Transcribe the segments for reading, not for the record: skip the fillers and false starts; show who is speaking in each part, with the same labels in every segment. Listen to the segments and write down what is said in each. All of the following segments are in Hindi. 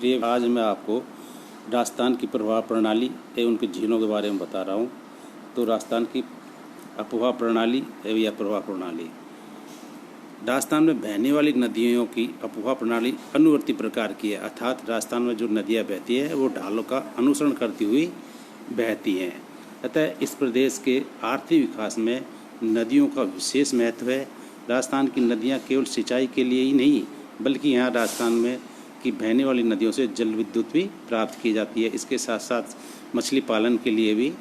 Speaker 1: प्रिय, आज मैं आपको राजस्थान की प्रवाह प्रणाली एवं उनके झीलों के बारे में बता रहा हूँ। तो राजस्थान की अपवाह प्रणाली एवं या प्रवाह प्रणाली। राजस्थान में बहने वाली नदियों की अपवाह प्रणाली अनुवर्ती प्रकार की है, अर्थात राजस्थान में जो नदियाँ बहती हैं वो ढालों का अनुसरण करती हुई बहती हैं। अतः इस प्रदेश के आर्थिक विकास में नदियों का विशेष महत्व है। राजस्थान की नदियाँ केवल सिंचाई के लिए ही नहीं, बल्कि यहाँ राजस्थान में की बहने वाली नदियों से जल विद्युत भी प्राप्त की जाती है। इसके साथ साथ मछली पालन के लिए भी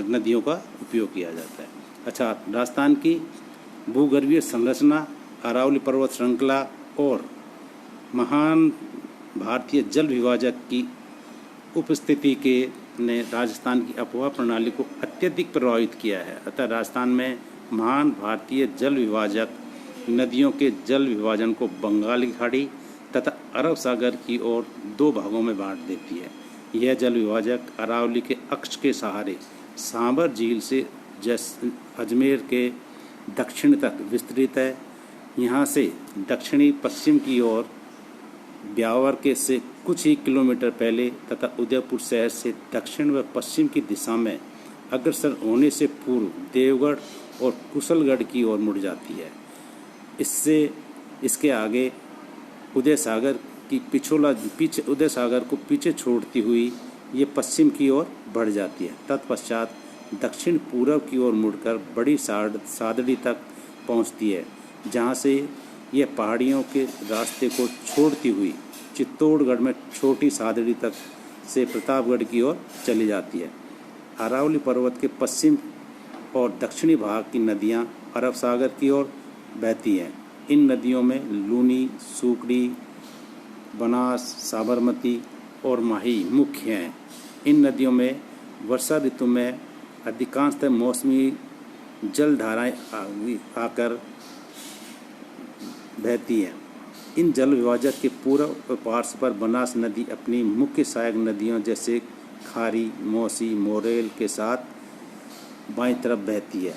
Speaker 1: नदियों का उपयोग किया जाता है। अच्छा, राजस्थान की भूगर्भीय संरचना, अरावली पर्वत श्रृंखला और महान भारतीय जल विभाजक की उपस्थिति के ने राजस्थान की अपवाह प्रणाली को अत्यधिक प्रभावित किया है। अतः राजस्थान में महान भारतीय जल विभाजक नदियों के जल विभाजन को बंगाल की खाड़ी तथा अरब सागर की ओर दो भागों में बांट देती है। यह जल विभाजक अरावली के अक्ष के सहारे सांबर झील से अजमेर के दक्षिण तक विस्तृत है। यहाँ से दक्षिणी पश्चिम की ओर ब्यावर के से कुछ ही किलोमीटर पहले तथा उदयपुर शहर से दक्षिण व पश्चिम की दिशा में अग्रसर होने से पूर्व देवगढ़ और कुशलगढ़ की ओर मुड़ जाती है। इसके आगे उदय सागर को पीछे छोड़ती हुई ये पश्चिम की ओर बढ़ जाती है। तत्पश्चात दक्षिण पूर्व की ओर मुड़कर बड़ी सादड़ी तक पहुंचती है, जहां से यह पहाड़ियों के रास्ते को छोड़ती हुई चित्तौड़गढ़ में छोटी सादड़ी तक से प्रतापगढ़ की ओर चली जाती है। अरावली पर्वत के पश्चिम और दक्षिणी भाग की नदियां अरब सागर की ओर बहती हैं। इन नदियों में लूनी, सूकड़ी, बनास, साबरमती और माही मुख्य हैं। इन नदियों में वर्षा ऋतु में अधिकांशतः मौसमी जलधाराएं आकर बहती हैं। इन जल विभाजक के पूर्व पार्श्व पर बनास नदी अपनी मुख्य सहायक नदियों जैसे खारी, मौसी, मोरेल के साथ बाईं तरफ बहती है।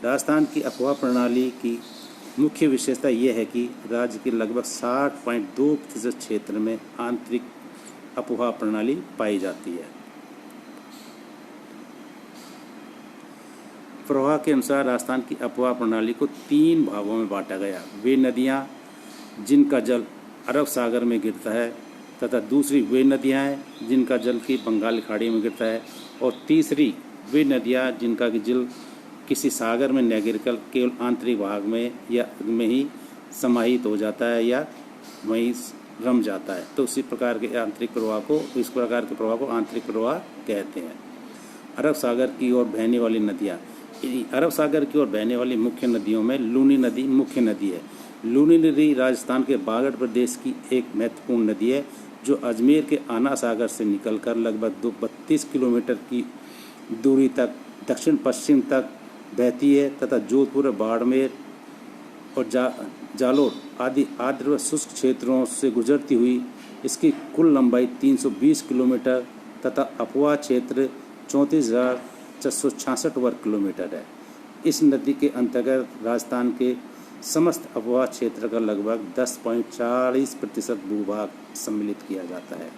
Speaker 1: राजस्थान की अपवाह प्रणाली की मुख्य विशेषता यह है कि राज्य के लगभग 60.2% क्षेत्र में आंतरिक अपवाह प्रणाली पाई जाती है। प्रवाह के अनुसार राजस्थान की अपवाह प्रणाली को 3 भागों में बांटा गया। वे नदियां जिनका जल अरब सागर में गिरता है, तथा दूसरी वे नदियां हैं जिनका जल की बंगाल खाड़ी में गिरता है, और तीसरी वे नदियां जिनका जल किसी सागर में न गिरकर केवल आंतरिक भाग में या में ही समाहित हो जाता है या वहीं रम जाता है। तो इस प्रकार के प्रवाह को आंतरिक प्रवाह कहते हैं। अरब सागर की ओर बहने वाली नदियाँ। अरब सागर की ओर बहने वाली मुख्य नदियों में लूनी नदी मुख्य नदी है। लूनी नदी राजस्थान के बागड़ प्रदेश की एक महत्वपूर्ण नदी है, जो अजमेर के आना सागर से निकलकर लगभग 32 किलोमीटर की दूरी तक दक्षिण पश्चिम तक बहती है तथा जोधपुर, बाड़मेर और जालोर आदि आर्द्र व शुष्क क्षेत्रों से गुजरती हुई इसकी कुल लंबाई 320 किलोमीटर तथा अपवाह क्षेत्र 34,466 वर्ग किलोमीटर है। इस नदी के अंतर्गत राजस्थान के समस्त अपवाह क्षेत्र का लगभग 10.40% भूभाग सम्मिलित किया जाता है,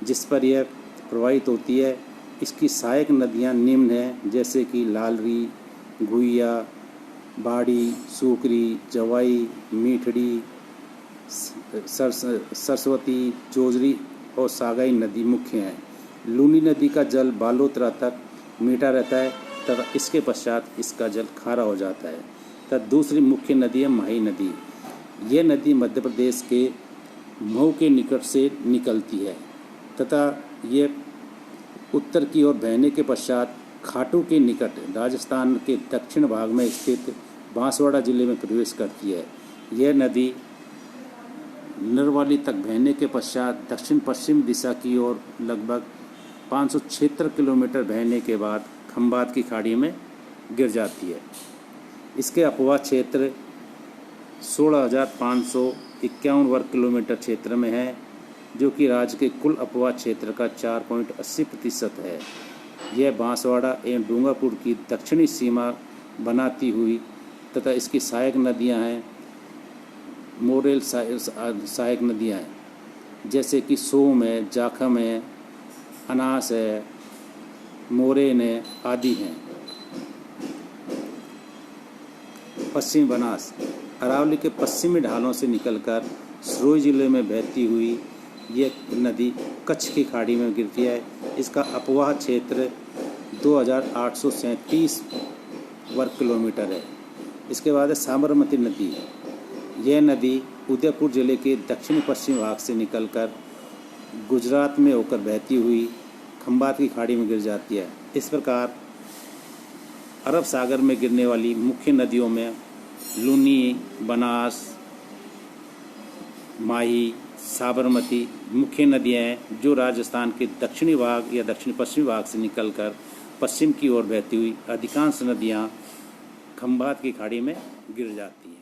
Speaker 1: जिस पर यह प्रवाहित होती है। इसकी सहायक नदियां निम्न हैं, जैसे कि लालरी, गुइया, बाड़ी, सूकरी, जवाई, मीठड़ी, सरस्वती, जोजरी और सागाई नदी मुख्य हैं। लूनी नदी का जल बालोतरा तक मीठा रहता है तथा इसके पश्चात इसका जल खारा हो जाता है। तथा दूसरी मुख्य नदी है माही नदी। यह नदी मध्य प्रदेश के मऊ के निकट से निकलती है तथा यह उत्तर की ओर बहने के पश्चात खाटू के निकट राजस्थान के दक्षिण भाग में स्थित बांसवाड़ा जिले में प्रवेश करती है। यह नदी नरवाली तक बहने के पश्चात दक्षिण पश्चिम दिशा की ओर लगभग 576 किलोमीटर बहने के बाद खंबात की खाड़ी में गिर जाती है। इसके अपवाह क्षेत्र 16,551 वर्ग किलोमीटर क्षेत्र में है, जो कि राज्य के कुल अपवाह क्षेत्र का 4.80% है। यह बांसवाड़ा एवं डूंगरपुर की दक्षिणी सीमा बनाती हुई तथा इसकी सहायक नदियां हैं मोरेल सहायक नदियां हैं। जैसे कि सोम है, जाखम है, अनास है, मोरेन है आदि हैं। पश्चिमी बनास अरावली के पश्चिमी ढालों से निकलकर सिरोही जिले में बहती हुई ये नदी कच्छ की खाड़ी में गिरती है। इसका अपवाह क्षेत्र 2837 वर्ग किलोमीटर है। इसके बाद है साबरमती नदी। यह नदी उदयपुर जिले के दक्षिण पश्चिम भाग से निकलकर गुजरात में होकर बहती हुई खंबात की खाड़ी में गिर जाती है। इस प्रकार अरब सागर में गिरने वाली मुख्य नदियों में लूनी, बनास, माही, साबरमती मुख्य नदियाँ हैं जो राजस्थान के दक्षिणी भाग या दक्षिण पश्चिमी भाग से निकलकर पश्चिम की ओर बहती हुई अधिकांश नदियाँ खंबात की खाड़ी में गिर जाती हैं।